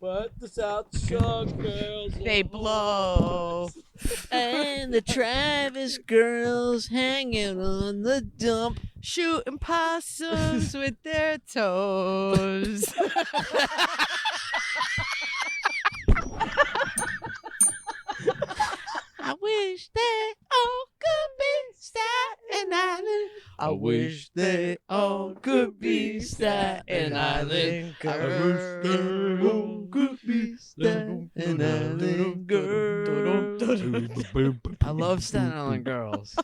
but the South Shore girls They blow. And the Travis girls hanging on the dump. Shooting possums with their toes. I wish they all could be Staten Island. I wish they all could be Staten Island girls. could be Staten Island girls. I love Staten Island girls.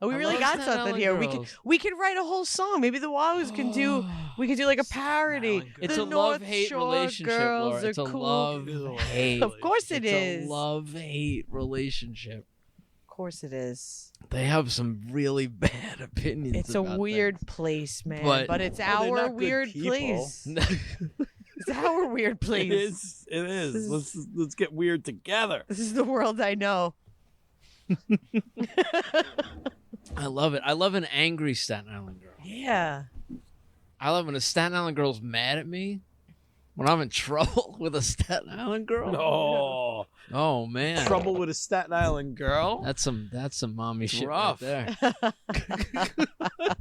Oh, we I really love got Staten something Island here. girls. We could write a whole song. Maybe the Wallows can do. We could do like a parody. It's The a North love-hate Shore relationship, girls Laura. are It's a cool. love-hate. Of course it It's is. a love-hate relationship. Of course it is. They have some really bad opinions. It's a about weird things. place, man. But- But it's they're our not good weird people. place. It's our weird It place. is. It is. Let's get weird together. This is the world I know. I love it. I love an angry Staten Island girl. Yeah. I love when a Staten Island girl's mad at me. When I'm in trouble with a Staten Island girl. Oh, Oh man. trouble with a Staten Island girl. That's some mommy shit rough. right there.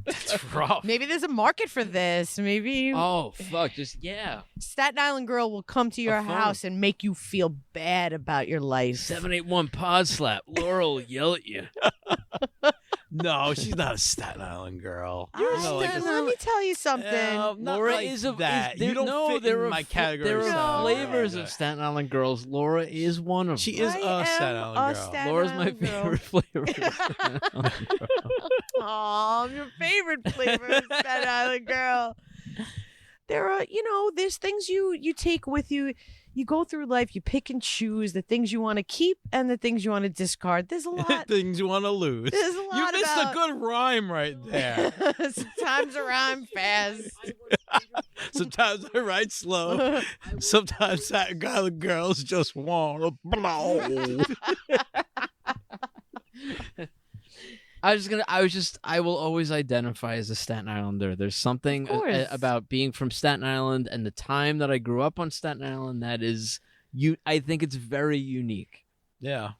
That's rough. Maybe there's a market for this. Maybe Oh fuck. Just yeah. Staten Island girl will come to your Have fun. house and make you feel bad about your life. 781 pod slap. Laura will yell at you. No, she's not a Staten Island girl. You're You know, like Staten a- Let me tell you something. not Laura like is a that. Is, there, you don't no, fit there in are my category. There of are Staten Island flavors girl. of Staten Island girls. Laura is one of She them. is I a Staten am Island a girl. Staten Laura's my Island girl. favorite flavor. of Staten Island girl. Aw, your favorite flavor is Staten Island girl. There are, there's things you take with you. You go through life, you pick and choose the things you want to keep and the things you want to discard. There's a lot. Things you want to lose. There's a You lot missed about. a good rhyme right there. Sometimes I rhyme fast. Sometimes I write slow. Sometimes Staten Island girls just want to blow. I will always identify as a Staten Islander. There's something Of course. about being from Staten Island and the time that I grew up on Staten Island that is, I think it's very unique. Yeah.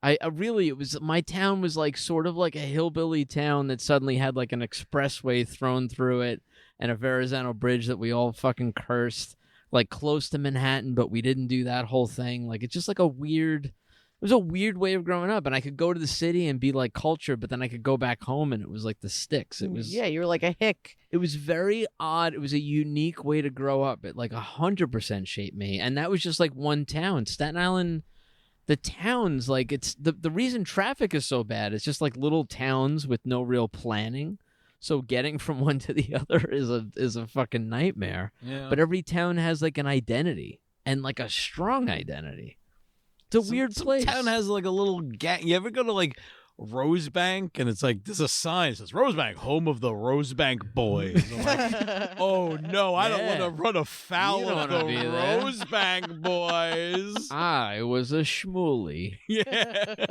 My town was like sort of like a hillbilly town that suddenly had like an expressway thrown through it and a Verrazano bridge that we all fucking cursed, like close to Manhattan, but we didn't do that whole thing. Like it's just like it was a weird way of growing up, and I could go to the city and be like cultured, but then I could go back home and it was like the sticks. It was Yeah, you were like a hick. It was very odd. It was a unique way to grow up. It like 100% shaped me, and that was just like one town. Staten Island, the towns, like it's the reason traffic is so bad. It's just like little towns with no real planning. So getting from one to the other is a fucking nightmare. Yeah. But every town has like an identity and like a strong identity. It's a weird place. Town has like a little gang. You ever go to like Rosebank and it's like there's a sign that says Rosebank, home of the Rosebank boys. I'm like, oh no, I don't Yeah. want to run afoul You don't of the wanna be there. Rosebank boys. I was a schmooly. Yeah.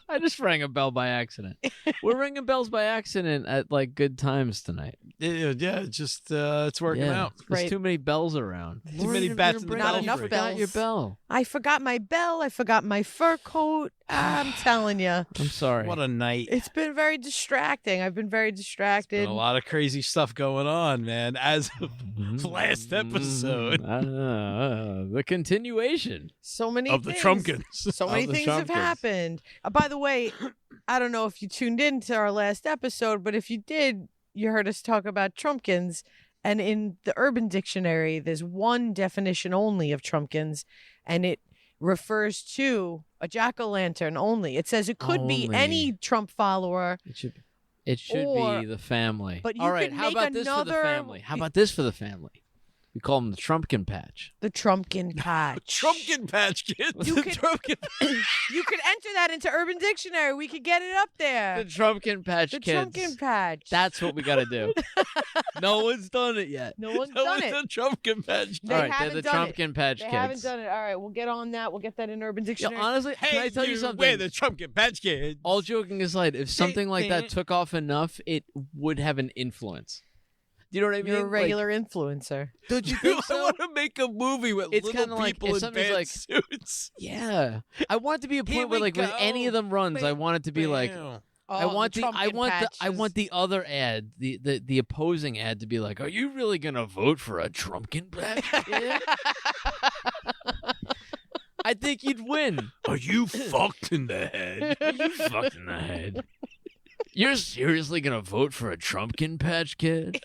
I just rang a bell by accident. We're ringing bells by accident at like good times tonight. Yeah, it's just it's working out. There's Right. too many bells around. Too many bats in the Not belfry. enough You forgot bells. your bell. I forgot my bell. I forgot my fur coat. I'm telling you. I'm sorry. What a night. It's been very distracting. I've been very distracted. Been a lot of crazy stuff going on, man. As of last episode The continuation. So many of the things. Trumpkins. So many the things have Trumpkins. happened. By the way, I don't know if you tuned in to our last episode, but if you did, you heard us talk about Trumpkins. And in the Urban Dictionary, there's one definition only of Trumpkins, and it refers to a jack-o'-lantern only. It says it could be Only. any Trump follower. It should Or- be the family. but you All right, could how make about this for the another- family? How about this for the family? We call them the Trumpkin Patch. The Trumpkin Patch. Trumpkin Patch Kids. You could, you could enter that into Urban Dictionary. We could get it up there. The Trumpkin Patch The Kids. Trumpkin Patch. That's what we got to do. No one's done it yet. No one's That done was it. the Trumpkin Patch. They All right, haven't they're the done it. Trumpkin Patch They Kids. haven't done it. All right, we'll get on that. We'll get that in Urban Yeah, Dictionary. honestly, Hey, can I tell you something? We're the Trumpkin Patch Kids. All joking aside, if something like that took off enough, it would have an influence. you know what I mean? You're a Like, regular influencer. don't you think I so? want to make a movie with It's little kinda like people if in somebody's bad like- suits. Yeah, I want it to be a Here point where, we like, with any of go. them runs, I want it to be like, Bam. I want the other ad, the opposing ad to be like, are you really gonna vote for a Trumpkin patch kid? I think you'd win. Are you fucked in the head? Are you fucked in the head? You're seriously gonna vote for a Trumpkin patch kid?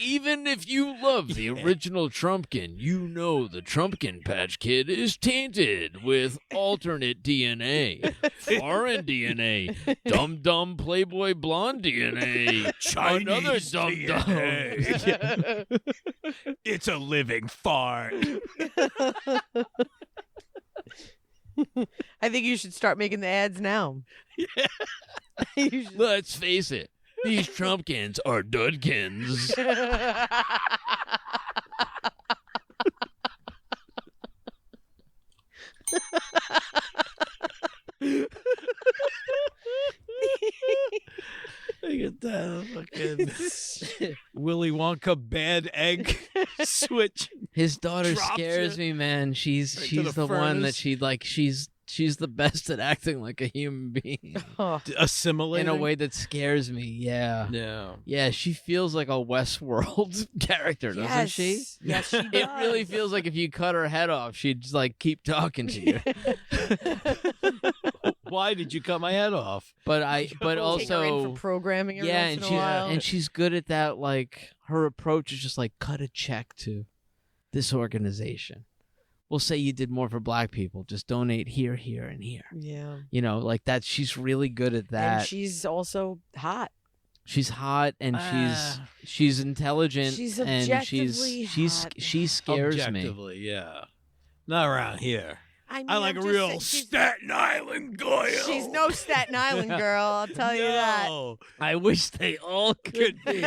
Even if you love the original Trumpkin, you know the Trumpkin Patch Kid is tainted with alternate DNA, foreign DNA, dumb Playboy blonde DNA, another Chinese dumb. DNA. It's a living fart. I think you should start making the ads now. Yeah. You should- Let's face it, these Trumpkins are Dudkins. Look at that fucking Willy Wonka bad egg switch. His daughter Drops scares you me, man. right She's to the the one that furnace. she's the best at acting like a human being Oh. Assimilating in a way that scares me. Yeah. Yeah. Yeah, she feels like a Westworld character, doesn't she? Yes, she It does. really feels like if you cut her head off, she'd just like keep talking to you. Why did you cut my head off? But Take her in also for programming every yeah, once in a while. and she's good at that. Like her approach is just like cut a check to this organization. We'll say you did more for black people. Just donate here, here, and here. Yeah. You know, like that. She's really good at that. And she's also hot. She's hot and she's intelligent She's and objectively hot. she scares me. Objectively, yeah. Not around here. I, mean, I like I'm a just real saying, she's- Staten Island girl. She's no Staten Island girl, I'll tell you that. No. I wish they all could be.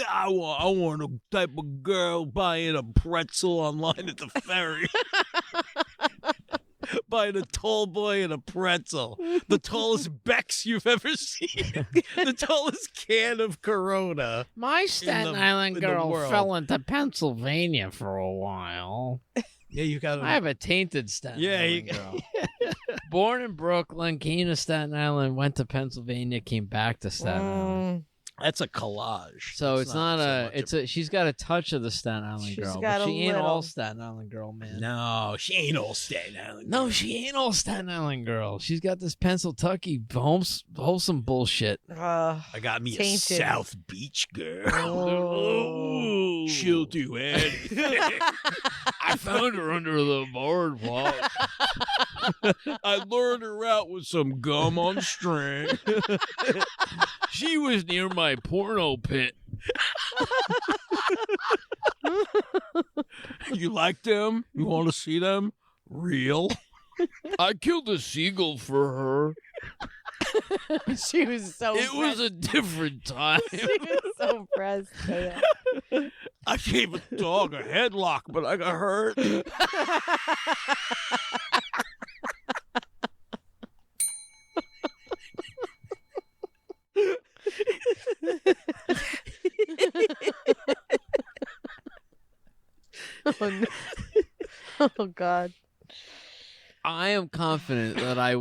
I want a type of girl buying a pretzel online at the ferry. Buying a tall boy and a pretzel. The tallest Bex you've ever seen. The tallest can of Corona. My Staten Island in the girl world. fell into Pennsylvania for a while. Yeah, you got I have a tainted Staten Yeah, Island you- girl. Born in Brooklyn, came to Staten Island, went to Pennsylvania, came back to Staten Island. That's a collage. So it's not so a. much It's a. She's got a touch of the Staten Island She's girl, got but a she ain't all little. Staten Island girl, man. No, she ain't all Staten Island. No, girl. she ain't all Staten Island girl. She's got this Pennsylvania wholesome bullshit. I got me Tainted. a South Beach girl. Oh. She'll do anything. I found her under the boardwalk. I lured her out with some gum on string. She was near my porno pit. You like them? You want to see them? Real? I killed a seagull for her. She was so It was a different time. She was so impressed. Yeah. I gave a dog a headlock, but I got hurt. Oh, no. Oh God. I am confident that I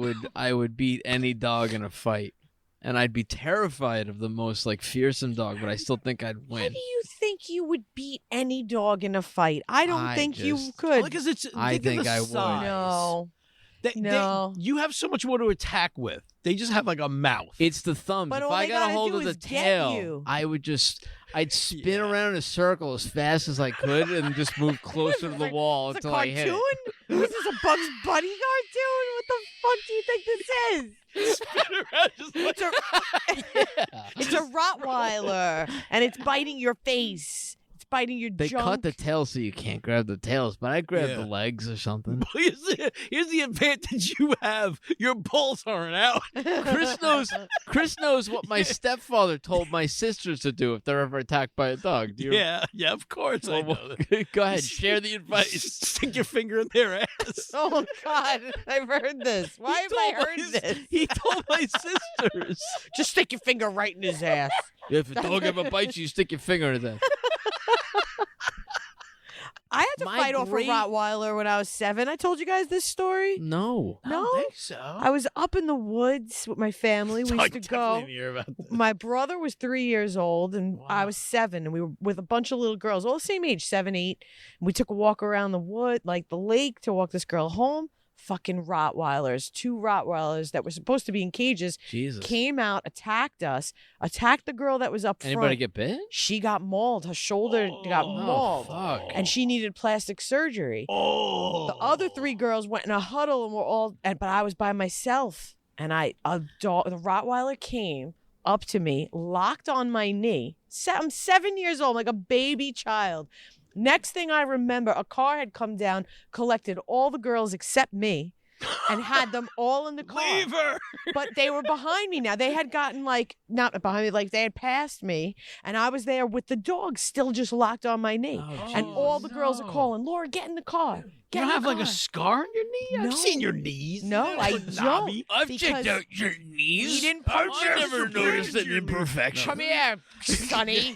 would beat any dog in a fight. And I'd be terrified of the most like fearsome dog, but I still think I'd How win. do you think you would beat any dog in a fight? I don't I think you just- could. Because it's. I think of think the I would. size. No. No. You have so much more to attack with. They just have like a mouth. It's the thumbs. But If all I they got a gotta hold do of the is get tail, you. I'd spin Yeah. around in a circle as fast as I could and just move closer to the wall It's a until I hit cartoon? it. Was this a Bugs Bunny cartoon? What the fuck do you think this is? Spin around just like- It's a, it's a Rottweiler, and it's biting your face. It's biting your They junk. cut the tail so you can't grab the tails, but I grab Yeah. the legs or something. Here's the advantage you have. Your balls aren't out. Chris knows what my stepfather told my sisters to do if they're ever attacked by a dog. Do you? Yeah, of course I know that. Go ahead, share the advice. Stick your finger in their ass. Oh God, I've heard this. Why have I heard this? He told my sisters. Just stick your finger right in his ass. If a dog ever bites you, stick your finger in it. I had to My fight off a great- Rottweiler when I was 7. I told you guys this story. No. I No? don't think so. I was up in the woods with my family. We I used to definitely go. didn't hear about this. My brother was 3 years old and I Wow. was 7, and we were with a bunch of little girls, all the same age, 7, 8. We took a walk around the wood, like the lake, to walk this girl home. Fucking Rottweilers, 2 Rottweilers that were supposed to be in cages, Jesus. came out, attacked us, attacked the girl that was up Anybody front. get bit? She got mauled. Her shoulder got Oh, mauled. fuck. And she needed plastic surgery. Oh. The other 3 girls went in a huddle and were all, but I was by myself. And the Rottweiler came up to me, locked on my knee. I'm 7 years old, like a baby child. Next thing I remember, a car had come down, collected all the girls except me, and had them all in the car. Leave her. But they were behind me now. They had gotten not behind me, like they had passed me, and I was there with the dog still just locked on my knee. Oh, And Jesus. all the girls are no. calling, Laura, get in the car. You Get don't in the have like a car." scar on your knee? No. I've seen your knees. No, They I look don't. knobby. I've Because checked out your knees. he didn't punch I've your never noticed an imperfection. Come here, Sonny.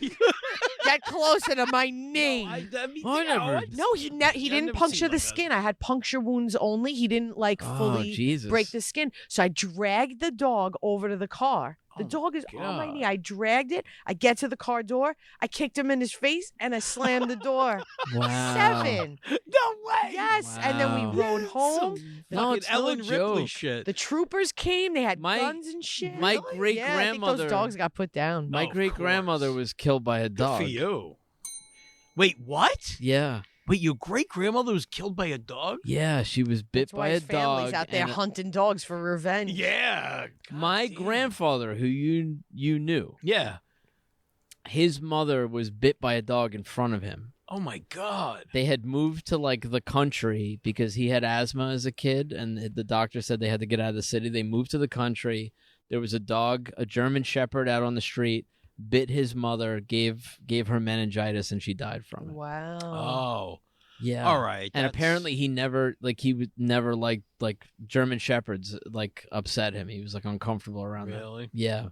Get closer to my knee. I never- No, he I've didn't never puncture seen the like that. skin. I had puncture wounds only. He didn't Oh, fully Jesus. break the skin. So I dragged the dog over to the car. The Oh, dog is on my God. knee. I dragged it. I get to the car door. I kicked him in his face and I slammed the door. Wow. 7. No way. Yes. And then Wow. we rode home. No, Fucking it's no Ellen Ripley joke. shit. The troopers came. They had My- guns and shit. my Yeah, I think great-grandmother- those dogs got put down. My Of great grandmother course. was killed by a Good dog. for you. Wait, what? Yeah. Wait, your great grandmother was killed by a dog? Yeah, she was bit That's by why a his family's dog. out there and hunting dogs for revenge. Yeah. my God damn. grandfather, who you knew, Yeah. his mother was bit by a dog in front of him. Oh my God. They had moved to like the country because he had asthma as a kid, and the doctor said they had to get out of the city. They moved to the country. There was a dog, a German Shepherd, out on the street, bit his mother, gave her meningitis, and she died from it. Wow. Oh. Yeah. All right. And that's- apparently he would never like German Shepherds like upset him. He was like uncomfortable around them. Really? Yeah.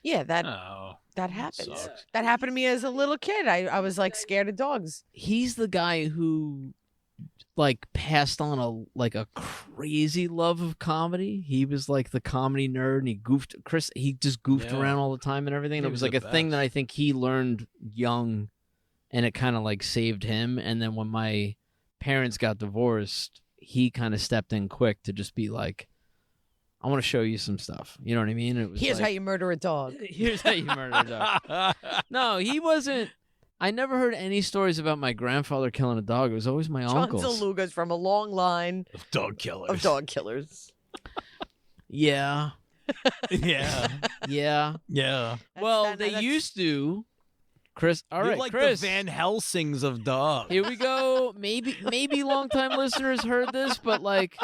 Yeah, that Oh. happens. sucks. That happened to me as a little kid. I was like scared of dogs. He's the guy who like passed on a crazy love of comedy. He was like the comedy nerd, and he just goofed Yeah. around all the time and everything. And He it was was like the a thing that best. I think he learned young, and it kind of like saved him. And then when my parents got divorced, he kind of stepped in quick to just be like, I want to show you some stuff. You know what I mean? It was Here's how like, you murder a dog. Here's how you murder a dog. No, he wasn't. I never heard any stories about my grandfather killing a dog. It was always my John uncles. Zaluga's from a long line Dog killers. of dog killers. Yeah, Yeah. yeah. Yeah. Well, they used to. Chris, all You're right, like Chris. the Van Helsings of dogs. Here we go. Maybe longtime listeners heard this, but like,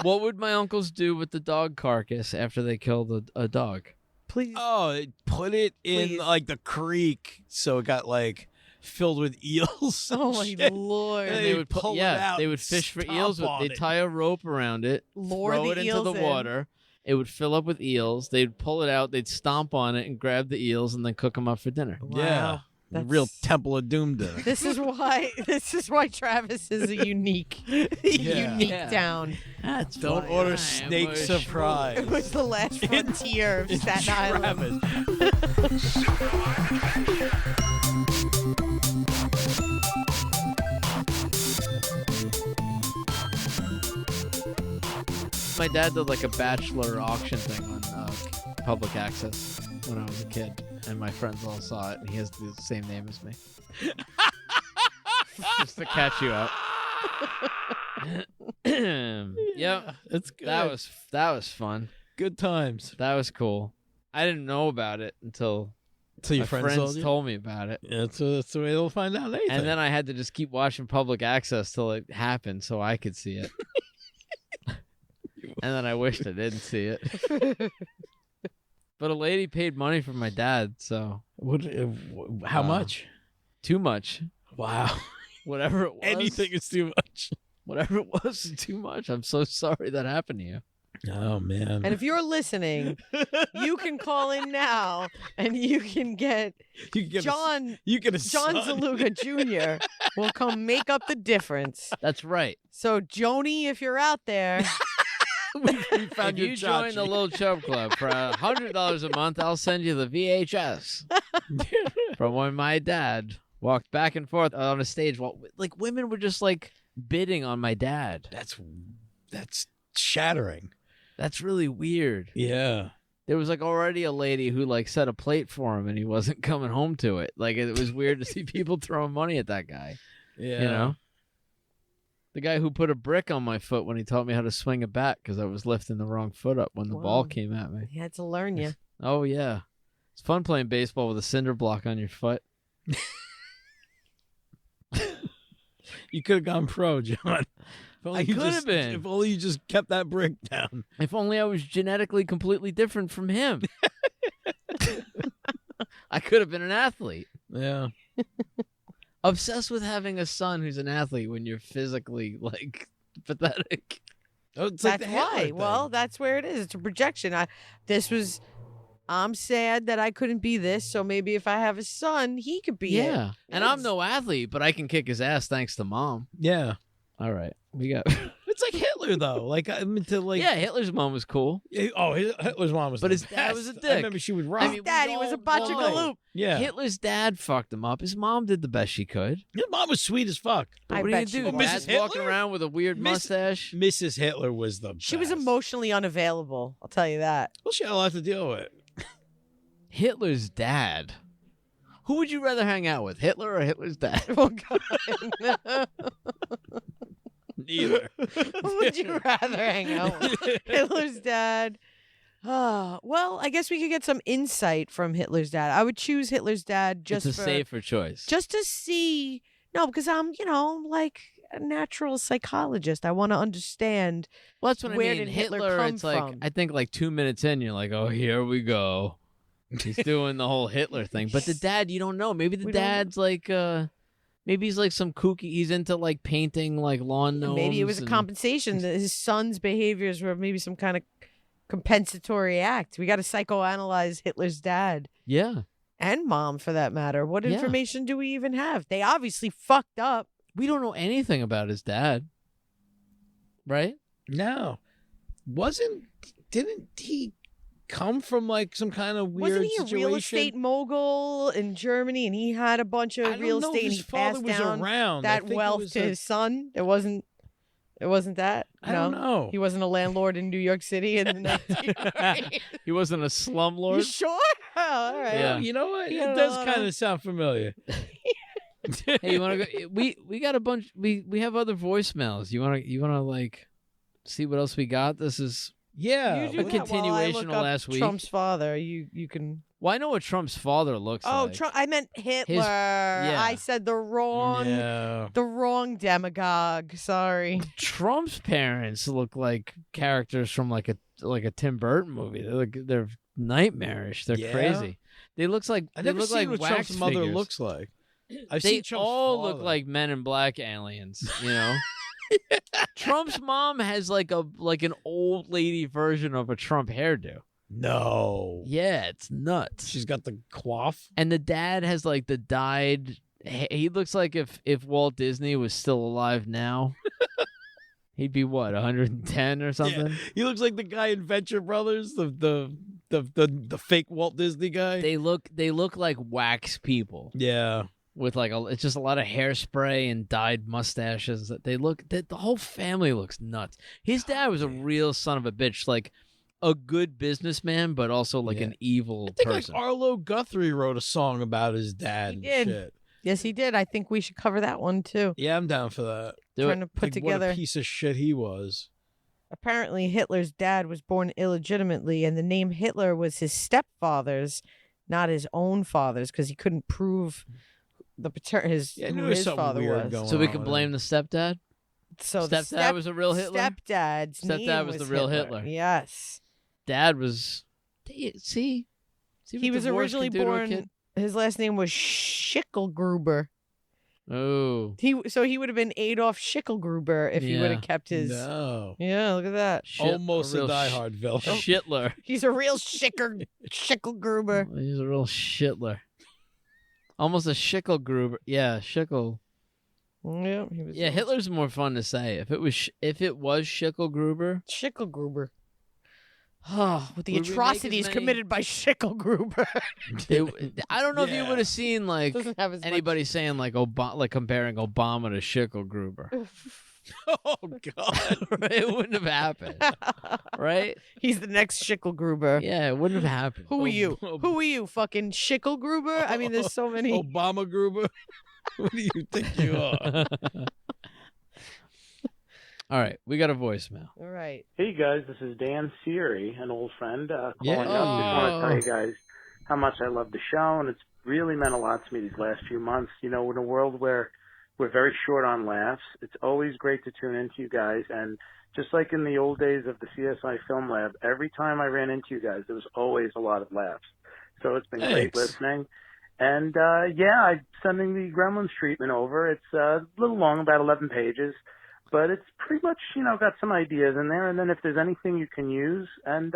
what would my uncles do with the dog carcass after they killed a dog? Please. Oh, put it in Please. like the creek so it got like filled with eels. and Oh my shit. lord. And And they they would pull it yeah, out they and would fish for stomp eels. on They'd it. tie a rope around it, Lure throw the it into eels the in. water. It would fill up with eels. They'd pull it out. They'd stomp on it and grab the eels and then cook them up for dinner. Yeah. Wow. The real That's- Temple of Doom dinner. This is why Travis is a unique Yeah. unique Yeah. town. That's Don't why order I snake am a surprise. It was the last frontier of In Staten Island. Travis. My dad did like a bachelor auction thing on public access when I was a kid, and my friends all saw it, and he has the same name as me. Just to catch you up. Yep, It's good. that was fun. good times. That was cool. I didn't know about it until So your my friends told you? told me about it. Yeah, that's the way they'll find out anything. And then I had to just keep watching public access till it happened so I could see it. And then I wished I didn't see it. But a lady paid money for my dad, so how Wow. much? too much. Wow. Whatever it was. Anything is too much. Whatever it was is too much. I'm so sorry that happened to you. Oh man. And if you're listening, you can call in now and you can get you can get John you get a John son. Zaluga Jr. will come make up the difference. That's right. So Joni, if you're out there, we found If your you join the Chachi. Little Chub Club for $100 a month, I'll send you the VHS from when my dad walked back and forth on a stage. While, like, women were just like bidding on my dad. That's shattering. That's really weird. Yeah. There was like already a lady who like set a plate for him and he wasn't coming home to it. Like, it was weird to see people throwing money at that guy. Yeah. You know? The guy who put a brick on my foot when he taught me how to swing a bat because I was lifting the wrong foot up when the ball Wow. came at me. he had to learn you. Oh, yeah. It's fun playing baseball with a cinder block on your foot. You could have gone pro, John. If only I you could have just- been. If only you just kept that brick down. If only I was genetically completely different from him. I could have been an athlete. Yeah. Obsessed with having a son who's an athlete when you're physically, like, pathetic. Oh, it's like That's the Hitler why. thing. Well, that's where it is. It's a projection. I'm sad that I couldn't be this, so maybe if I have a son, he could be it. Yeah. And I'm Yes. no athlete, but I can kick his ass thanks to mom. Yeah. All right. We got... It's like Hitler though. Like I mean, to like. yeah, Hitler's mom was cool. Oh, Hitler's mom was. But the his dad was a best. dick. I remember she would rock. I mean, Daddy was a bunch of all know. galoop. yeah. Hitler's dad fucked him up. His mom did the best she could. His mom was sweet as fuck. But I what are you bet gonna she do? was. Dad's Mrs. walking Hitler? around with a weird Miss- mustache. Mrs. Hitler was the. She was best. emotionally unavailable. I'll tell you that. Well, she had a lot to deal with. Hitler's dad. Who would you rather hang out with, Hitler or Hitler's dad? Oh, God. Neither. Who would you rather hang out with? Hitler's dad. Well, I guess we could get some insight from Hitler's dad. I would choose Hitler's dad just it's a for safer choice. just to see. No, because I'm, like a natural psychologist. I want to understand. Well, that's what Where I mean. did Hitler Hitler, come it's like, from? I think like 2 minutes in, you're like, oh, here we go. He's doing the whole Hitler thing. But the dad, you don't know. Maybe the We don't know. dad's like, maybe he's like some kooky. He's into like painting like lawn gnomes. Maybe it was a and- compensation that his son's behaviors were maybe some kind of compensatory act. We got to psychoanalyze Hitler's dad Yeah. and mom, for that matter. What Yeah. information do we even have? They obviously fucked up. We don't know anything about his dad. Right? No, didn't he come from like some kind of weird Wasn't he a situation? real estate mogul in Germany, and he had a bunch I of don't real know estate, if and his he father passed was down around. I that think it wealth was to his son? It wasn't that? I don't know. He wasn't a landlord in New York City in the 1930s. He wasn't a You slumlord. sure? Oh, all right. Yeah. You know what? He It had a does lot kind of- of sound familiar. Hey, you want to go? We got a bunch. We have other voicemails. You want to like see what else we got? This is. Yeah. You do A that continuation while I look of up last week. Trump's father. You can. Well, I know what Trump's father looks Oh, like. Trump! I meant Hitler. I said the wrong demagogue. Sorry. Trump's parents look like characters from like a Tim Burton movie. They're nightmarish. They're Yeah? crazy. They look like I they never look seen like what wax Trump's mother figures. looks like. I've They seen Trump's all look father. like Men in Black aliens. You know. Trump's mom has like an old lady version of a Trump hairdo. No. Yeah, it's nuts. She's got the coif. And the dad has like the dyed. He looks like if Walt Disney was still alive now, he'd be what 110 or something. He looks like the guy in Venture Brothers, the fake Walt Disney guy. They look like wax people Yeah. with like it's just a lot of hairspray and dyed mustaches. The whole family looks nuts. His dad was a real son of a bitch, like a good businessman, but also like Yeah. an evil I think person. like Arlo Guthrie wrote a song about his dad. He and did. Shit. Yes, he did. I think we should cover that one too. Yeah, I'm down for that. Do Trying it. to put Like, together. what a piece of shit he was. Apparently, Hitler's dad was born illegitimately, and the name Hitler was his stepfather's, not his own father's, because he couldn't prove the Yeah, I who knew there was his something father weird was. going So we on can with blame it. the stepdad. So the Stepdad was a real Hitler? Stepdad's Stepdad name was the real Hitler. Yes, Dad was. See he what was divorce originally can do to a born. kid? His last name was Schickelgruber. Oh. He would have been Adolf Schicklgruber if he would have kept his. No. Yeah, look at that. Almost a real diehard villain. Shitler. He's a real Schicklgruber. He's a real shitler. Almost a Schicklgruber. Yeah, Schickle. Yeah, he was. Yeah, Hitler's more fun to say. If it was Schicklgruber. Schicklgruber. Oh, with the Would we make atrocities as many- committed by Schicklgruber. I don't know if you would have seen like Doesn't have as anybody saying like comparing Obama to Schicklgruber. Oh God. It wouldn't have happened, right? He's the next Schicklgruber. Yeah, it wouldn't have happened. Who are you? Who are you? Fucking Schicklgruber? I mean, there's so many. Obama Gruber. Who do you think you are? All right, we got a voicemail. All right. Hey guys, this is Dan Seary, an old friend. Calling Yeah. up. Just want to tell you guys how much I love the show, and it's really meant a lot to me these last few months. You know, in a world where we're very short on laughs, it's always great to tune into you guys. And just like in the old days of the CSI Film Lab, every time I ran into you guys, there was always a lot of laughs. So it's been great listening. And yeah, I'm sending the Gremlins treatment over. It's a little long, about 11 pages. But it's pretty much, you know, got some ideas in there. And then if there's anything you can use, and,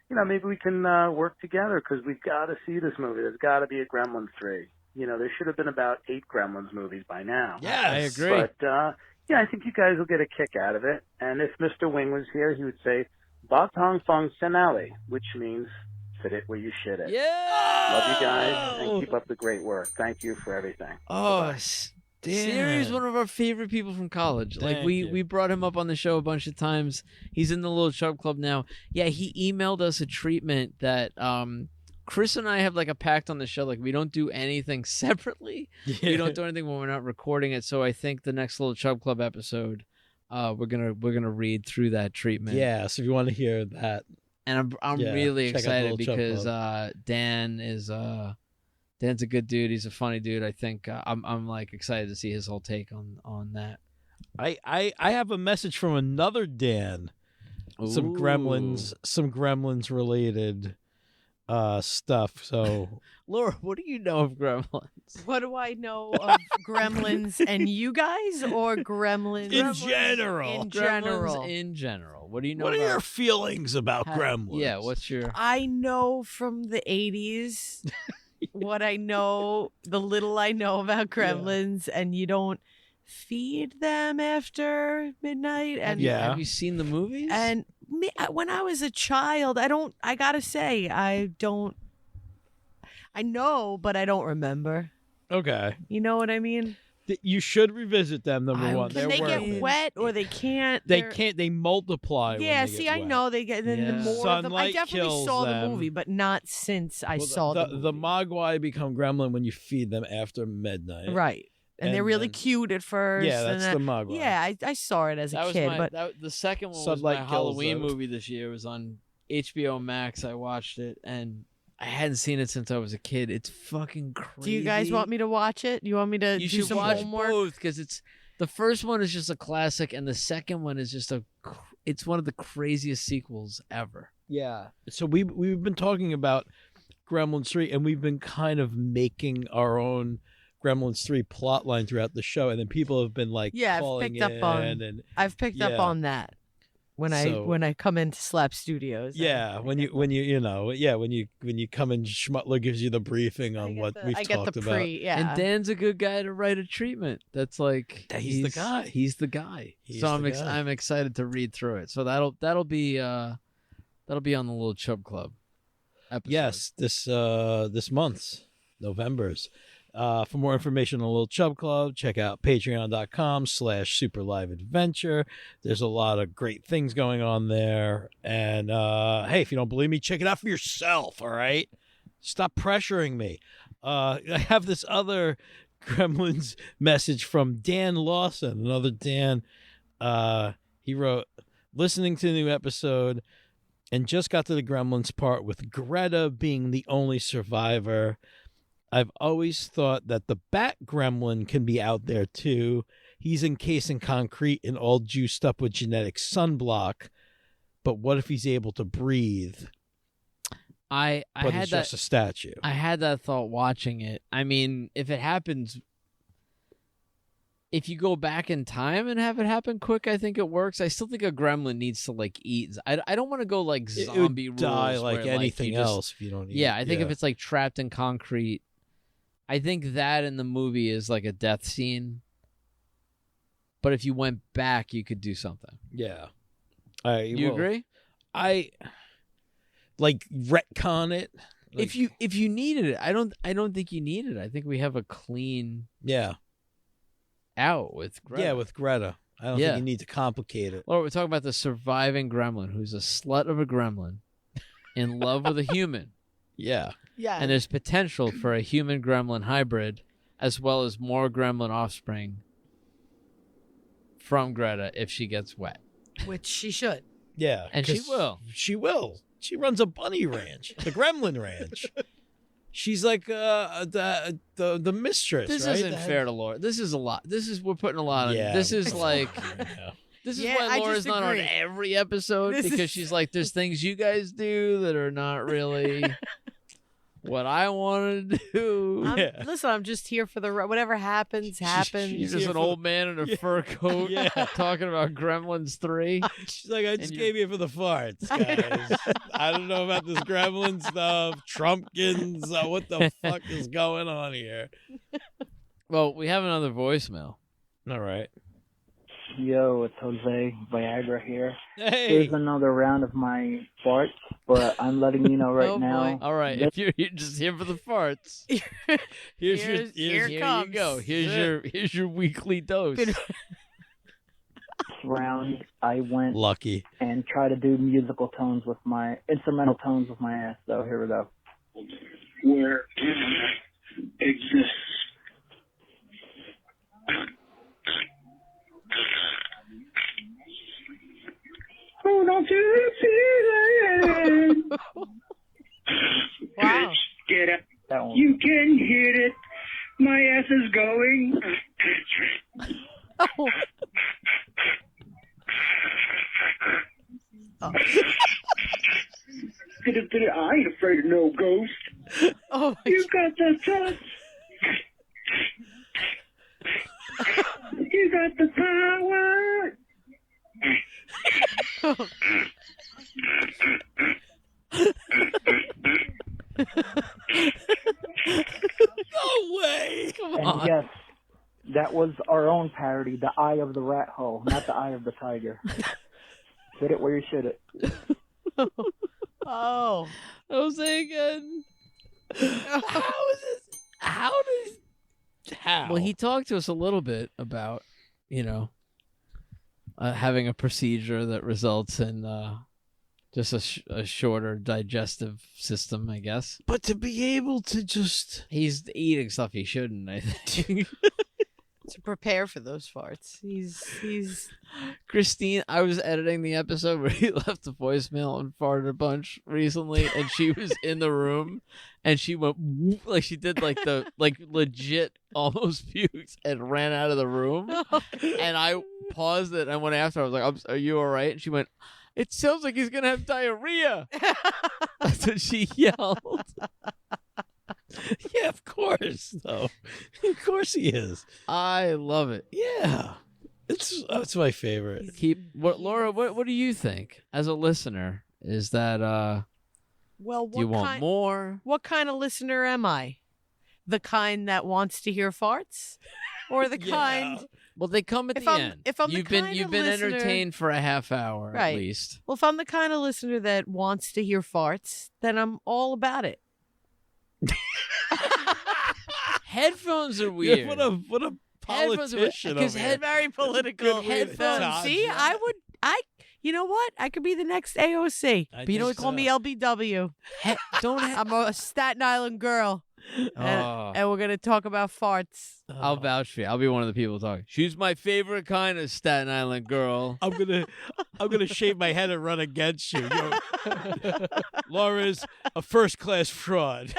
you know, maybe we can work together, because we've got to see this movie. There's got to be a Gremlins 3. You know, there should have been about 8 Gremlins movies by now. Yes. I agree. But, yeah, I think you guys will get a kick out of it. And if Mr. Wing was here, he would say, Ba Tong Fung Senali, which means fit it where you shit it. Yeah. Love you guys, and keep up the great work. Thank you for everything. Oh, Bye-bye. Siri's one of our favorite people from college. Like we brought him up on the show a bunch of times. He's in the little Chub Club now. Yeah, he emailed us a treatment that Chris and I have like a pact on the show. Like we don't do anything separately. We don't do anything when we're not recording it. So I think the next little Chub Club episode, we're gonna read through that treatment. Yeah, so if you want to hear that. And I'm Yeah, really check out the excited little Chub because Club. Dan's a good dude. He's a funny dude. I think I'm like excited to see his whole take on that. I have a message from another Dan. Some gremlins related stuff. So Laura, what do you know of Gremlins? What do I know of Gremlins and you guys, or Gremlins In general. In Gremlins general. in general. What do you know? what are about your feelings about gremlins? Yeah, what's your? I know from the 80s what I know, the little I know about Gremlins, and you don't feed them after midnight. And Yeah. Have you seen the movies? And when I was a child, I gotta say, I know, but I don't remember. Okay. You know what I mean? You should revisit them, number one. Can They're they worth get it. wet, or they can't? They They're- can't. They multiply. when Yeah, they see, get I wet. know they get. Then Yeah. the more of them, I Sunlight definitely kills saw them. the movie, but not since I Well, saw the movie. the Mogwai become gremlin when you feed them after midnight. Right, and they're And really then- cute at first. Yeah, and that's the Mogwai. Yeah, I saw it as a that was kid, but the second one was Sunlight my kills Halloween them. movie this year. It was on HBO Max. I watched it and I hadn't seen it since I was a kid. It's fucking crazy. do you guys want me to watch it? You want me to You do should some watch homework? both because it's the first one is just a classic and the second one is just it's one of the craziest sequels ever. Yeah. So we've been talking about Gremlins 3, and we've been kind of making our own Gremlins 3 plot line throughout the show, and then people have been like Yeah, I've calling picked up in on- and I've picked up Yeah. on that when I come into Slap Studios. yeah, when you come in, Schmutler gives you the briefing on what we've I get talked the about. pre. Yeah, And Dan's a good guy to write a treatment. That's like He's the guy. He's the guy. He's so the guy. I'm excited to read through it. So that'll be on the little Chub Club episode. Yes, this month's November's. For more information on Little Chub Club, check out patreon.com/superliveadventure. There's a lot of great things going on there. And hey, if you don't believe me, check it out for yourself, all right? Stop pressuring me. I have this other Gremlins message from Dan Lawson, another Dan. He wrote, listening to the new episode and just got to the Gremlins part with Greta being the only survivor. I've always thought that the Bat Gremlin can be out there too. He's encased in concrete and all juiced up with genetic sunblock. But what if he's able to breathe? I But had he's that. just a statue. I had that thought watching it. I mean, if it happens, if you go back in time and have it happen quick, I think it works. I still think a gremlin needs to like eat. I don't want to go like zombie it would rules die where, like anything you just- else if you don't eat Yeah, it. I think if it's like trapped in concrete, I think that in the movie is like a death scene. But if you went back, you could do something. Yeah. You agree? I like retcon it. Like, If you needed it, I don't think you need it. I think we have a clean out with Greta. Yeah, with Greta. I don't think you need to complicate it. Or we're talking about the surviving gremlin who's a slut of a gremlin in love with a human. Yeah. Yeah. And there's potential for a human gremlin hybrid as well as more gremlin offspring from Greta if she gets wet. Which she should. Yeah. And she 'cause will. She will. She runs a bunny ranch, the Gremlin Ranch. She's like the mistress. This right? isn't fair to Laura. This is a lot. We're putting a lot on. Yeah. This is like Yeah. this is Yeah, why I Laura's just not on agree. every episode This because is- she's like, there's things you guys do that are not really what I want to do. Listen, I'm just here for the whatever happens. You're She's just here an for old man in a fur coat Yeah. talking about Gremlins 3. She's like, I just And came here for the farts, guys. I don't know about this Gremlin stuff, Trumpkins. What the fuck is going on here? Well, we have another voicemail. All right. Yo, it's Jose Viagra here. Hey. Here's another round of my farts, but I'm letting you know right Oh, now. boy. All right, if you're just here for the farts, Here's Here here you comes. go. Here's your weekly dose. Good. This round, I went Lucky. and tried to do musical tones with my instrumental tones with my ass. So here we go. Where exists. Hold on to the feeling. Wow. Get it. That one. You can hear it. My ass is going. Oh. Oh. I ain't afraid of no ghost. Oh my You got the touch. You got the power. No way. Come And on. yes, that was our own parody, the eye of the rat hole, not the eye of the tiger. Hit it where you should it. Oh. Jose again. How is this? How? Well, he talked to us a little bit about, having a procedure that results in just a shorter digestive system, I guess. But to be able to just He's eating stuff he shouldn't, I think. To prepare for those farts. He's Christine, I was editing the episode where he left a voicemail and farted a bunch recently, and she was in the room, and she went whoop, like she did like the legit almost pukes and ran out of the room, and I paused it and went after her. I was like, "Are you all right?" And she went, "It sounds like he's gonna have diarrhea." That's what she yelled. yeah, of course, though. Of course he is. I love it. Yeah, it's my favorite. Laura. What do you think as a listener? Is that well. do you want more? What kind of listener am I? The kind that wants to hear farts, or the Yeah. kind? Well, they come at If the I'm- end. if I'm the you've been kind of entertained listener- for a half hour Right. at least. Well, if I'm the kind of listener that wants to hear farts, then I'm all about it. Headphones are Yeah, weird. what a Headphones are- politician 'cause over here. Very political. good way to dodge See, that. you know what? I could be the next AOC. I But you know think what, Call me LBW. Don't. I'm a Staten Island girl, Oh, and we're gonna talk about farts. I'll vouch for you. I'll be one of the people talking. She's my favorite kind of Staten Island girl. I'm gonna shave my head and run against you. Laura's a first class fraud.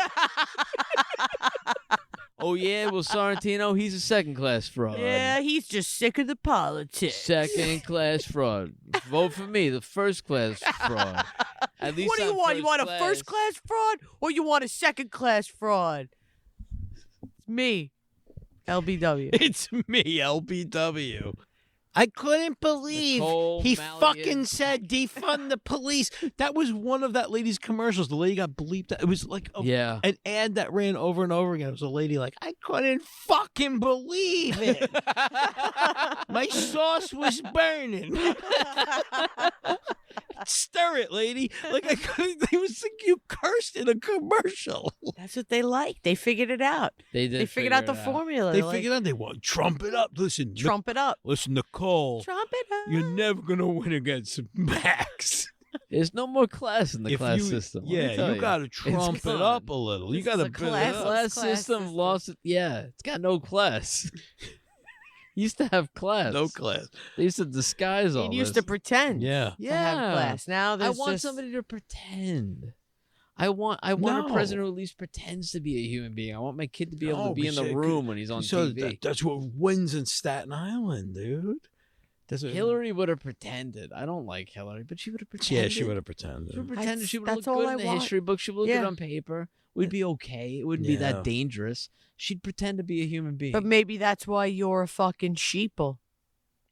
Oh yeah, well Sorrentino, he's a second class fraud. Yeah, he's just sick of the politics. Second class fraud. Vote for me, the first class fraud. At least What do you I'm want? You first want a first class fraud, or you want a second class fraud? It's me. LBW. It's me, LBW. I couldn't believe Nicole he Mallion. fucking said defund the police. That was one of that lady's commercials. The lady got bleeped out. It was like Yeah. an ad that ran over and over again. It was a lady like, I couldn't fucking believe it. My sauce was burning. Stir it, lady. Like I couldn't. It was like you cursed in a commercial. That's what they like. They figured it out. They did. They figured out the figure it formula. They They're figured out they want trump it up. Listen, trump it up. listen, Nicole. Trump it up. You're never gonna win against Max. There's no more class in the If class you- system. Let me Yeah, tell you gotta trump it gone. up a little. You This gotta is a build it class- up. Class Class system system. lost it. Yeah, it's got no class. Used to have class. No class. They used to disguise all It used this. to pretend. Yeah. To have class. Now I there's want just... somebody to pretend. I want a No. president who at least pretends to be a human being. I want my kid to be able No, to be in the because- room when he's on So TV. that's what wins in Staten Island, dude. That's what, Hillary would have pretended. I don't like Hillary, but she would have pretended. Yeah, she would have pretended. She would have pretended. She would have That's looked all good I in the want. history book. She would look Yeah. good on paper. We'd be okay. It wouldn't be Yeah. that dangerous. She'd pretend to be a human being. But maybe that's why you're a fucking sheeple.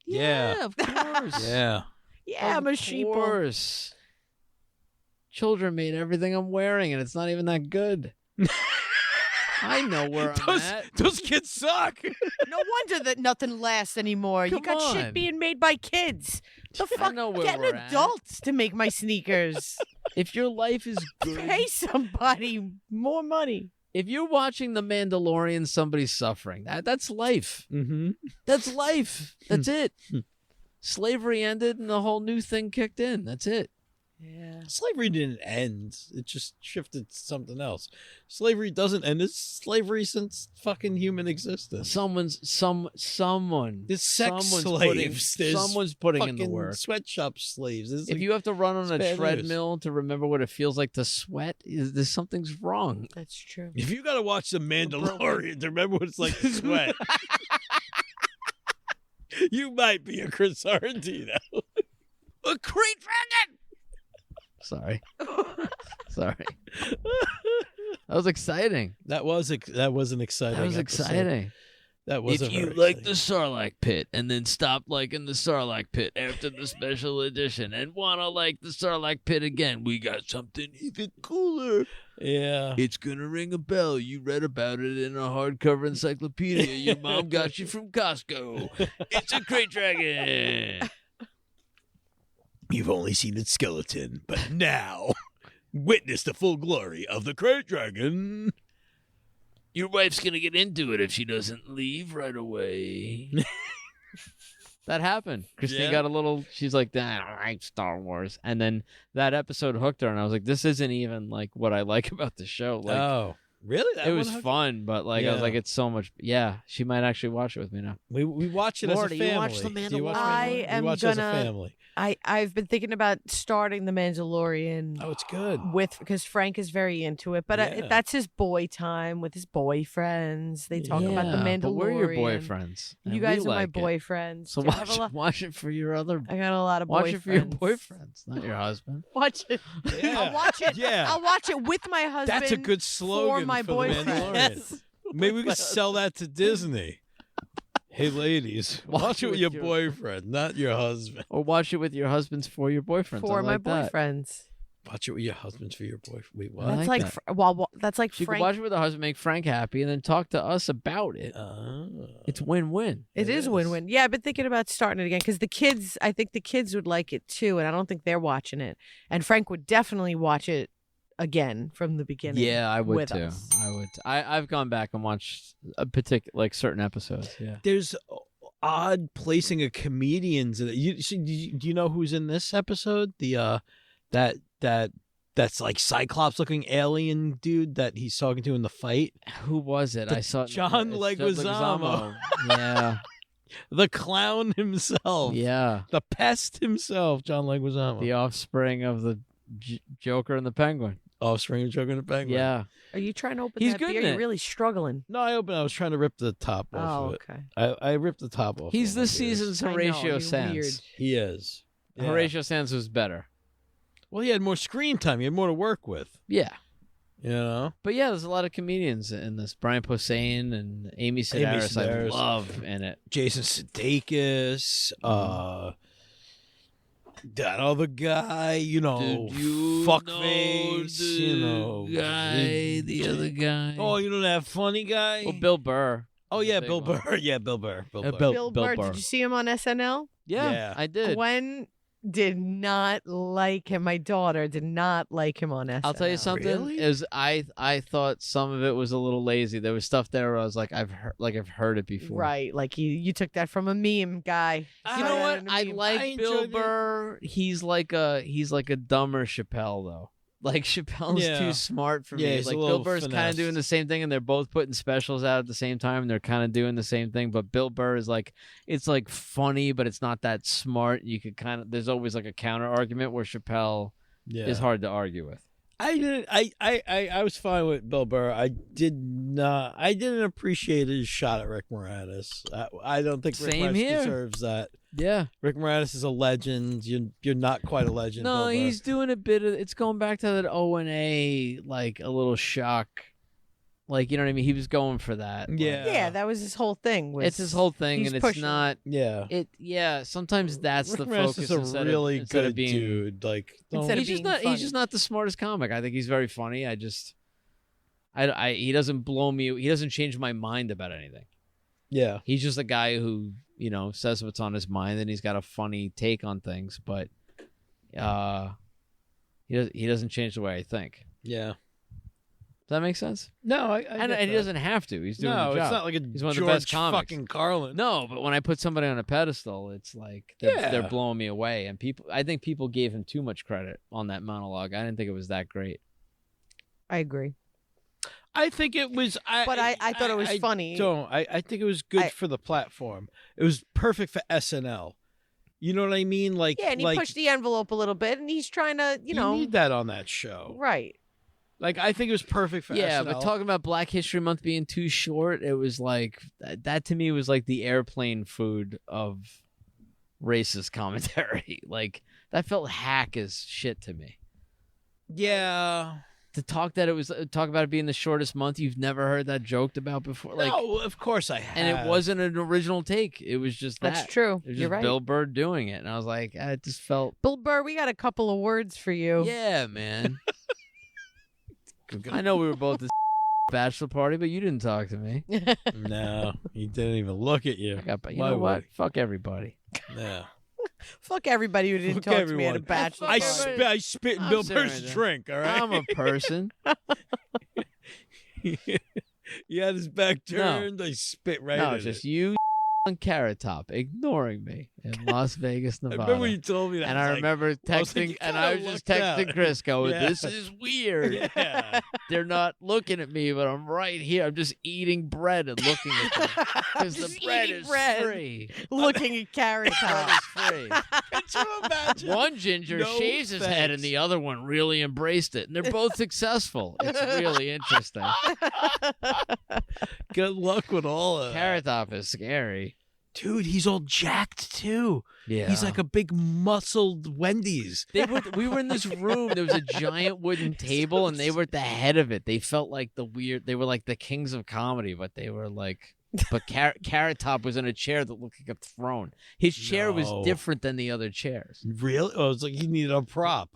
Yeah. of course. Yeah. Yeah, I'm a Of sheeple. course. Children made everything I'm wearing, and it's not even that good. I know where I'm at. Those kids suck. No wonder that nothing lasts anymore. You Come got on. shit being made by kids. The fuck? know where Get we're an at. adult to make my sneakers. If your life is good, Pay somebody more money. if you're watching The Mandalorian, somebody's suffering. That's life. Mm-hmm. That's life. That's it. Slavery ended, and the whole new thing kicked in. That's it. Yeah. Slavery didn't end. It just shifted to something else. Slavery doesn't end. It's slavery since fucking human existence. Someone. There's sex someone's slaves. There's someone's putting in the fucking work. sweatshop slaves. There's If like- you have to run on it's a bad news. treadmill to remember what it feels like to sweat, there's something's wrong. That's true. if you gotta watch The Mandalorian to remember what it's like to sweat, you might be a Chris Sorrentino. A great dragon. Sorry. Sorry. That was exciting. That was an exciting. That was episode. exciting. That was. If a you very like the exciting- Sarlacc pit and then stop liking the Sarlacc pit after the special edition and want to like the Sarlacc pit again, we got something even cooler. Yeah. It's going to ring a bell. You read about it in a hardcover encyclopedia your mom got you from Costco. It's a crate dragon. You've only seen its skeleton, but now witness the full glory of the crate dragon. Your wife's going to get into it if she doesn't leave right away. That happened. Christine Yeah. got a little, she's like, "Nah, I like Star Wars." And then that episode hooked her, and I was like, this isn't even like what I like about the show. Like, Oh, really? That it one was hooked- fun, but like, I was Yeah. like, it's so much. Yeah, she might actually watch it with me now. We watch it Laura, as do a you family. watch The Do you watch Mandalorian? I We am watch it as a gonna- family. I've been thinking about starting The Mandalorian Oh, it's good. because Frank is very into it, but Yeah. that's his boy time with his boyfriends. They talk about the Yeah, Mandalorian. But we're your boyfriends. and You we guys are my like it. boyfriends. So I have a watch, lot- watch it for your other. I got a lot of Watch boyfriends. it for your boyfriends, not your husband. Watch it. Yeah. I'll watch it. Yeah. I'll watch it with my husband. That's a good slogan for my The boyfriend. Mandalorian. Maybe we could sell that to Disney. Hey, ladies, watch it with your boyfriend, not your husband. Or watch it with your husbands for your boyfriends. For I my like that. boyfriends. Watch it with your husband for your boyfriend. Wait, I what? That's like like, that. that's like She Frank. could watch it with her husband, make Frank happy, and then talk to us about it. It's win-win. It is a win-win. Yeah, I've been thinking about starting it again because I think the kids would like it too, and I don't think they're watching it. And Frank would definitely watch it again from the beginning. Yeah, I would with too. us. I would. I've gone back and watched a particular, like certain episodes. Yeah. There's odd placing of comedians in it. Do you know who's in this episode? The that's like Cyclops-looking alien dude that he's talking to in the fight. Who was it? I saw it. John it's Leguizamo. Yeah. The clown himself. Yeah. The pest himself, John Leguizamo. The offspring of the Joker and the Penguin. Offspring of Joker and the Penguin. Yeah. Are you trying to open He's that good beer? in You're it. really struggling. No, I was trying to rip the top off Oh, of it. okay. I ripped the top off. He's of it. this season's I know, Horatio you're Sands. weird. He is. Yeah. Horatio Sands was better. Well, he had more screen time. He had more to work with. Yeah. You know? But yeah, there's a lot of comedians in this. Brian Posehn and Amy Sedaris, I Sedaris. love in it. Jason Sudeikis, that other guy, you know, Did you fuckface, know you know, the other guy. Oh, you know that funny guy? Well, Bill Burr. Oh yeah, Big Bill one. Burr. Yeah, Bill Burr. Bill- Bill Burr. Burr. Did you see him on SNL? Yeah, I did. Gwen did not like him. My daughter did not like him on SNL. I'll tell you something. Really? Is I thought some of it was a little lazy. There was stuff there where I was like, I've heard it before. Right, like you took that from a meme guy. You know what? I meme. like I Bill enjoyed it. Burr. He's like a dumber Chappelle though. Like Chappelle's Yeah. too smart for Yeah, me. he's a Like Bill little Burr's kind finessed. of doing the same thing, and they're both putting specials out at the same time, and they're kind of doing the same thing. But Bill Burr is like, it's like funny, but it's not that smart. You could kind of there's always like a counter argument where Chappelle Yeah. is hard to argue with. I didn't. I was fine with Bill Burr. I didn't appreciate his shot at Rick Moranis. I don't think Rick Same Moranis here. deserves that. Yeah. Rick Moranis is a legend. You're not quite a legend. No, Bill Burr. he's doing a bit of. It's going back to that O&A, like a little shock. Like, you know what I mean? He was going for that. Like, Yeah. Yeah, that was his whole thing. Was it's his whole thing, he's and it's pushing. not. Yeah. Yeah. Sometimes that's Rick the Moranis focus is a instead really of, instead good of being. dude. Like, don't, Instead of He's just being not. funny. He's just not the smartest comic. I think he's very funny. He doesn't blow me. He doesn't change my mind about anything. yeah. He's just a guy who says what's on his mind, and he's got a funny take on things. But he doesn't change the way I think. Yeah. Does that make sense? No, I And get he that. doesn't have to. He's doing No, the job. it's not like a He's one of the George best comics. fucking Carlin. No, but when I put somebody on a pedestal, it's like they're blowing me away. And I think people gave him too much credit on that monologue. I didn't think it was that great. I agree. I think it was. But I thought it was funny. I think it was good for the platform. It was perfect for SNL. You know what I mean? Like, Yeah, and he like, pushed the envelope a little bit, and he's trying to, you need that on that show. right. Like, I think it was perfect for Yeah, SNL. but talking about Black History Month being too short, it was like that to me was like the airplane food of racist commentary. Like that felt hack as shit to me. Yeah. To talk about it being the shortest month, you've never heard that joked about before. Like, No, of course I have. and it wasn't an original take. It was just that. That's true. It was You're just right. Bill Burr doing it, and I was like, it just felt. Bill Burr, we got a couple of words for you. Yeah, man. I know we were both at the bachelor party, but you didn't talk to me. No, he didn't even look at you. You Why know would what? he? Fuck everybody. Yeah. Fuck everybody who didn't Fuck talk to me at a everyone. bachelor Fuck party. I spit in I'm Bill saying Burr's that. drink, all right? I'm a person. He had his back No. turned. I spit right No, in it's just it. you and Carrot Top ignoring me in Las Vegas, I Nevada. remember when you told me that. and I I was like, remember I was like, texting, you and kinda I was just lucked texting out. Chris going, Yeah. this is weird. Yeah. They're not looking at me, but I'm right here. I'm just eating bread and looking at them. Because the Just bread eating is bread. free. Looking at Carrot Bread Top. is free. Could you imagine? One ginger No shaves his head, and thanks. the other one really embraced it. And they're both successful. It's really interesting. Good luck with all of that. Carrot Top is scary. Dude, he's all jacked too. Yeah. He's like a big muscled Wendy's. We were in this room. There was a giant wooden table, and they were at the head of it. They felt like they were like the kings of comedy, but they were like. But Carrot Top was in a chair that looked like a throne. His chair was No. different than the other chairs. Really? Oh, it's like he needed a prop.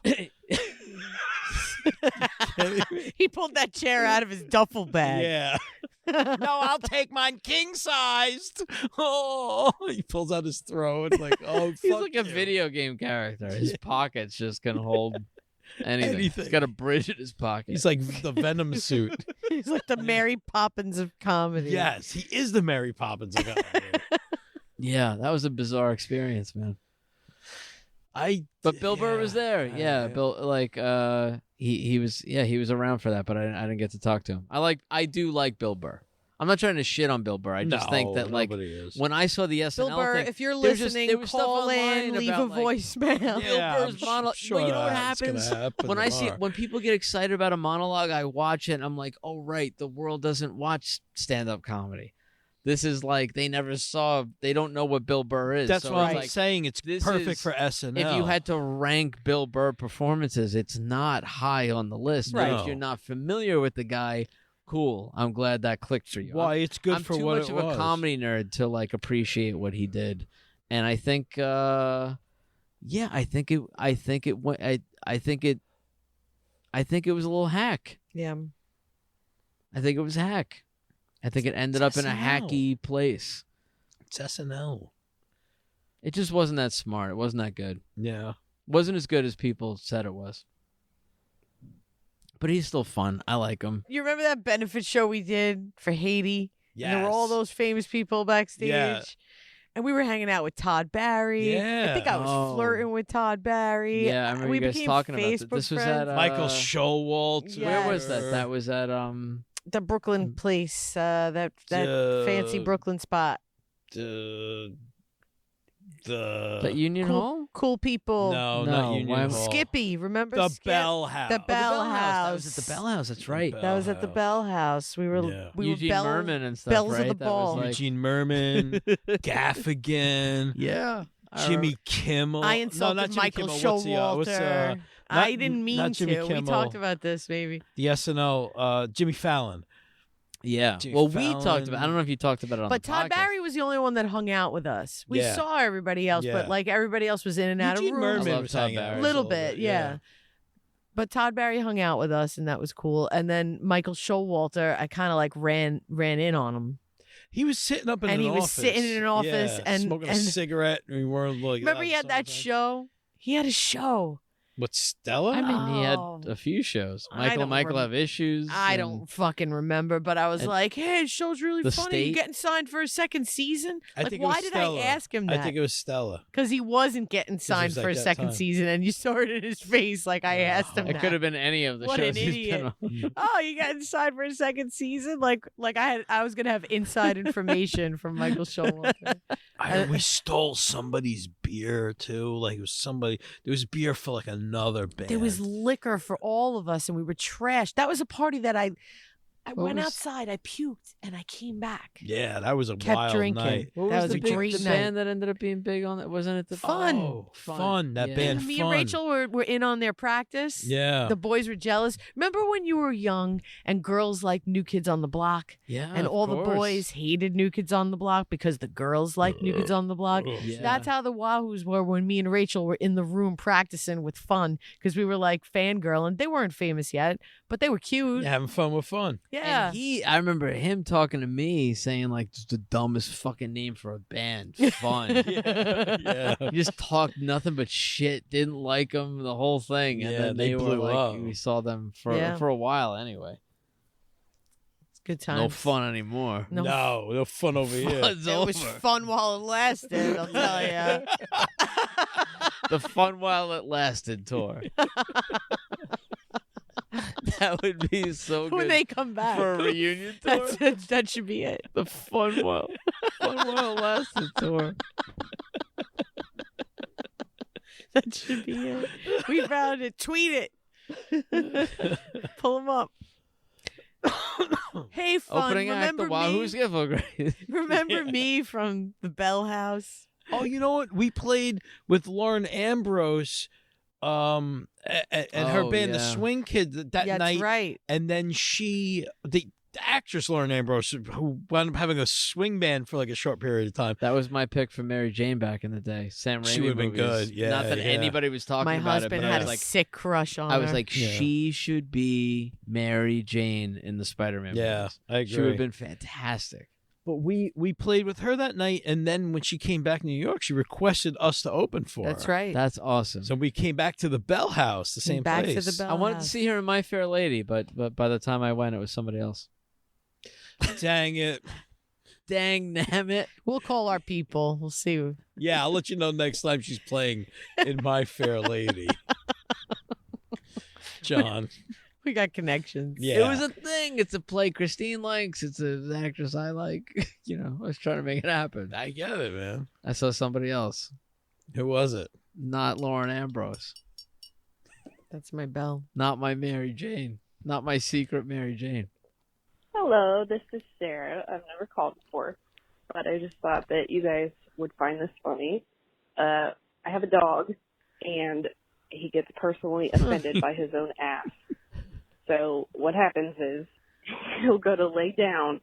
He pulled that chair out of his duffel bag. Yeah. No, I'll take mine king sized. Oh, he pulls out his throne like, oh, He's fuck like a you. video game character. His pockets just can hold anything. Anything. He's got a bridge in his pocket. He's like the Venom suit. He's like the Mary Poppins of comedy. Yes, he is the Mary Poppins of comedy. Yeah, that was a bizarre experience, man. But Bill Burr was there. Yeah, Bill he was around for that, but I didn't get to talk to him. I do like Bill Burr. I'm not trying to shit on Bill Burr. I just think that like nobody is. when I saw the SNL Bill Burr, thing, if you're there was just- listening, there was stuff call in, online leave about, a like, voicemail. Bill Burr's monologue. Sure Well, you know what that's gonna happens happen when I see tomorrow. when people get excited about a monologue, I watch it and I'm like, oh right, the world doesn't watch stand-up comedy. This is like they don't know what Bill Burr is. That's so what it's I'm like, saying. It's this perfect is- for SNL. If you had to rank Bill Burr performances, it's not high on the list. Right. But if you're not familiar with the guy, cool. I'm glad that clicked for you. Why it's good I'm for too what much it of was. a comedy nerd to like appreciate what he did, and I think, I think it was a little hack. Yeah. I think it was hack. I think it ended up in a SNL. hacky place. It's SNL. It just wasn't that smart. It wasn't that good. Yeah. Wasn't as good as people said it was. But he's still fun. I like him. You remember that benefit show we did for Haiti? Yes. And there were all those famous people backstage. Yeah. And we were hanging out with Todd Barry. Yeah. I think I was Oh. flirting with Todd Barry. Yeah, I remember we you guys became talking about Facebook that. This was friends. at Michael Showalter. Yeah. where was that? That was at The Brooklyn place, that fancy Brooklyn spot. The that Union Hall. Cool people. no, No, not Union why- Hall. Skippy, remember The Skip? Bell House. The Bell That House. was at the Bell House. That's right. That was at the Bell House. We were Yeah. we Eugene were Bell, Merman and stuff. Bells right? of the That was Ball. like- Eugene Merman, Gaffigan, Yeah. Jimmy Kimmel. I no, insulted not Jimmy Michael Kimmel. What's Showalter. not- I didn't mean not to. Jimmy We Kimmel. talked about this, maybe. the SNL? Jimmy Fallon. Yeah. Jimmy Well, we Fallon. talked about. I don't know if you talked about it on But the Todd podcast. Barry was the only one that hung out with us. We Yeah. saw everybody else, Yeah. but like everybody else was in and out Eugene of rooms. I Merman love was Todd hanging out. Barry. with us Little a bit, yeah. But Todd Barry hung out with us, and that was cool. And then Michael Showalter, I kind of like ran in on him. He was sitting up in And an he was office. sitting in an office Yeah, and- smoking a and- cigarette. And we weren't like. Remember, he had that show. He had a show. What, Stella? I mean, he had Oh. a few shows. I don't Michael rem- have issues. I and- don't fucking remember, but I was And like, "Hey, his show's really The funny. You State? getting signed for a second season?" I Like, think it why was did Stella. I ask him that? I think it was Stella. Because he wasn't getting signed was like for a that second time. season, and you saw it in his face. Like I asked him. It that. could have been any of the What shows an he's been idiot. on. Oh, you getting signed for a second season? Like I was gonna have inside information from Michael Showalter. We stole somebody's beer too. Like it was somebody. There was beer for like another band. There was liquor for all of us, and we were trashed. That was a party that I What went was- outside, I puked, and I came back. Yeah, that was a Kept wild drinking. night. What That was the a big- great the night. band that ended up being big on it? Wasn't it the Fun. Oh, fun. That Yeah. band. Me Fun. and Rachel were in on their practice. Yeah. The boys were jealous. Remember when you were young and girls liked New Kids on the Block? Yeah, And of all the course. boys hated New Kids on the Block because the girls liked New Kids on the Block. Yeah. That's how the Wahoos were when me and Rachel were in the room practicing with Fun because we were like fangirl and they weren't famous yet, but they were cute. Yeah, having fun with fun. Yeah. And I remember him talking to me saying like it's the dumbest fucking name for a band. Fun. Yeah. He just talked nothing but shit. Didn't like them, the whole thing. And Yeah, then they they were blew like, up. we saw them for Yeah. a while anyway. It's good times. No fun anymore. No. No fun over here. Fun's It was over. fun while it lasted, I'll tell you. The fun while it lasted tour. That would be so good When they come back. for a reunion tour. That should be it. The fun while it lasted tour. That should be it. We found it. Tweet it. Pull them up. Hey, Fun. Opening act, the remember Wahoo's me? giveaway. Remember me from the Bell House? Oh, you know what? We played with Lauren Ambrose, and her Oh, band, the yeah. Swing Kids, that Yeah, night. that's right. And then the actress Lauren Ambrose, who wound up having a swing band for like a short period of time. That was my pick for Mary Jane back in the day. Sam Raimi She would've been movies. good. Yeah, Not that yeah. anybody was talking My about it, husband but had I a was like, sick crush on her. I was like, Yeah. she should be Mary Jane in the Spider-Man Yeah, movies. I agree. She would have been fantastic. But we played with her that night, and then when she came back to New York, she requested us to open for That's her. right. That's awesome. So we came back to the Bell House, the same back place. to the Bell I wanted House. to see her in My Fair Lady, but by the time I went, it was somebody else. Dang it. Dang, damn it. We'll call our people. We'll see. Yeah, I'll let you know next time she's playing in My Fair Lady. John. We got connections. Yeah. It was a thing. It's a play Christine likes. It's an actress I like. You know, I was trying to make it happen. I get it, man. I saw somebody else, Who was it? not Lauren Ambrose, That's my bell. not my Mary Jane, not my secret Mary Jane. Hello, this is Sarah. I've never called before. but I just thought that you guys would find this funny. I have a dog, and he gets personally offended by his own ass. So what happens is he'll go to lay down,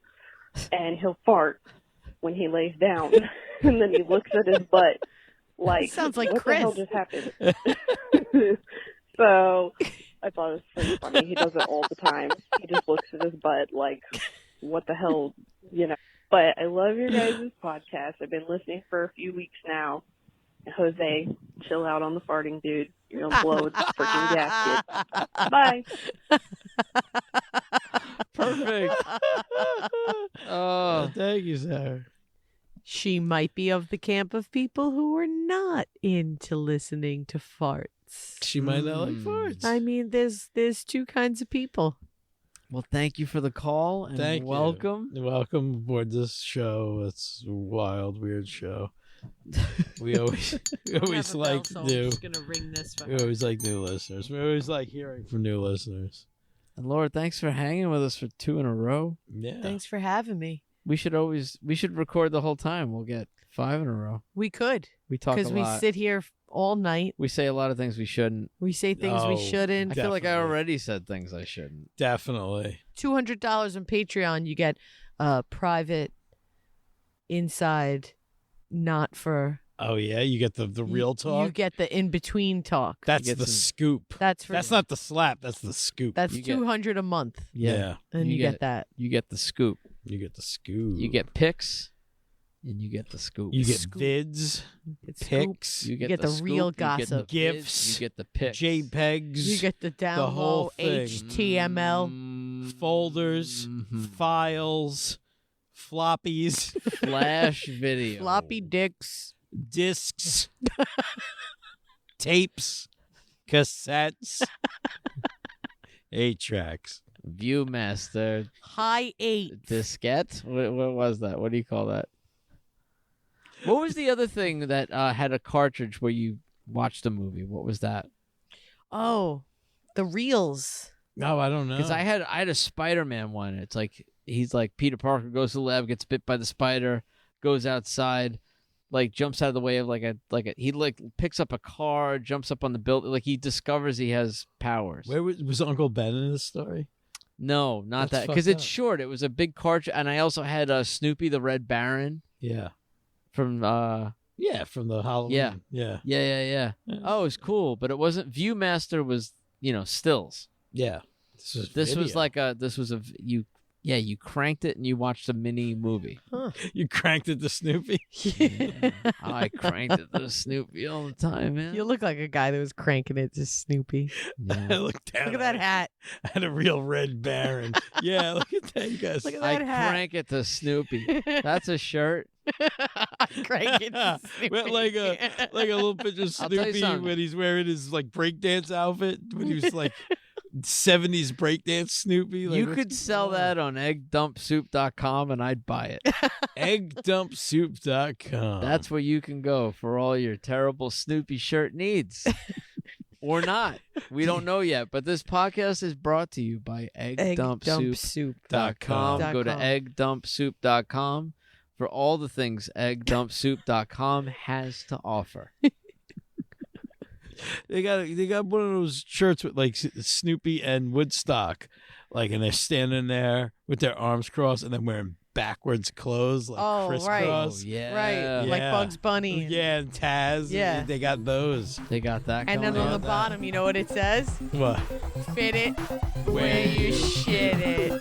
and he'll fart when he lays down, and then he looks at his butt like, Sounds like what Chris. the hell just happened? So I thought it was pretty funny. He does it all the time. He just looks at his butt like, what the hell, you know. But I love your guys' podcast. I've been listening for a few weeks now. Jose, chill out on the farting, dude. You're going to blow a freaking gasket. Bye. Perfect. Oh, Thank you, sir. She might be of the camp of people who are not into listening to farts. She might not like farts. I mean, there's two kinds of people. well, thank you for the call and Thank you. welcome. Welcome aboard this show. It's a wild, weird show. We always like I'm new. just gonna ring this for We always like new listeners. We always like hearing from new listeners. And Laura, thanks for hanging with us for 2 in a row. Yeah. Thanks for having me. We should record the whole time. We'll get 5 in a row. We could, We talk a because we lot. sit here all night. We say a lot of things we shouldn't. We say things we Oh, shouldn't. I feel like I Definitely. already said things I shouldn't. Definitely. $200 on Patreon, you get private inside, not for Oh yeah, you get the real talk. You get the in between talk. That's You get the some- scoop. That's for That's not the slap. That's the scoop. that's You get- $200 a month, yeah. and You you get- get that. You get the scoop. You get the scoop. You get picks, and you get the scoop. You get Scoop. vids, It's pics, You get get the scoop, real you get the gossip. Gifs, vids, you get the picks. JPEGs, You get the down whole low thing. HTML. folders, Mhm. files, floppies, Flash video. Floppy dicks. discs, tapes, cassettes, 8-tracks. Viewmaster. High 8. Diskette? What was that? What do you call that? What was the other thing that had a cartridge where you watched a movie? What was that? Oh, the reels. No, I don't know. Because I had a Spider-Man one. It's like he's like Peter Parker goes to the lab, gets bit by the spider, goes outside, like jumps out of the way of he picks up a car, jumps up on the building, like he discovers he has powers. Where was Uncle Ben in this story? No, not That's that, because fucked it's up. short. It was a big cartridge, and I also had Snoopy the Red Baron Yeah. from Yeah, from the Halloween. Yeah. yeah. Oh, it was cool, but it wasn't. Viewmaster was stills. Yeah. This was video. you cranked it and you watched a mini movie. You cranked it to Snoopy. I cranked it to Snoopy all the time, man. You look like a guy that was cranking it to Snoopy. I Yeah. looked down. Look at that it. hat. I had a real red baron. Yeah, look at that, you guys. Look at I that hat. crank it to Snoopy. That's a shirt. Crank it to Snoopy. Well, like a little picture of I'll tell you Snoopy something. when he's wearing his like breakdance outfit when he was like 70s breakdance Snoopy. Like, You what's could going sell on? that on eggdumpsoup.com and I'd buy it. Eggdumpsoup.com. That's where you can go for all your terrible Snoopy shirt needs. Or not. We don't know yet, but this podcast is brought to you by eggdumpsoup.com. soup. Go to eggdumpsoup.com for all the things eggdumpsoup.com has to offer. They got one of those shirts with like Snoopy and Woodstock, like, and they're standing there with their arms crossed and then wearing backwards clothes like Oh, right. crisscross. yeah. Right, like Yeah. Bugs Bunny. Yeah, and Taz. Yeah. They got those. They got that And then going on on. the bottom, you know what it says? What? Fit it where you shit it.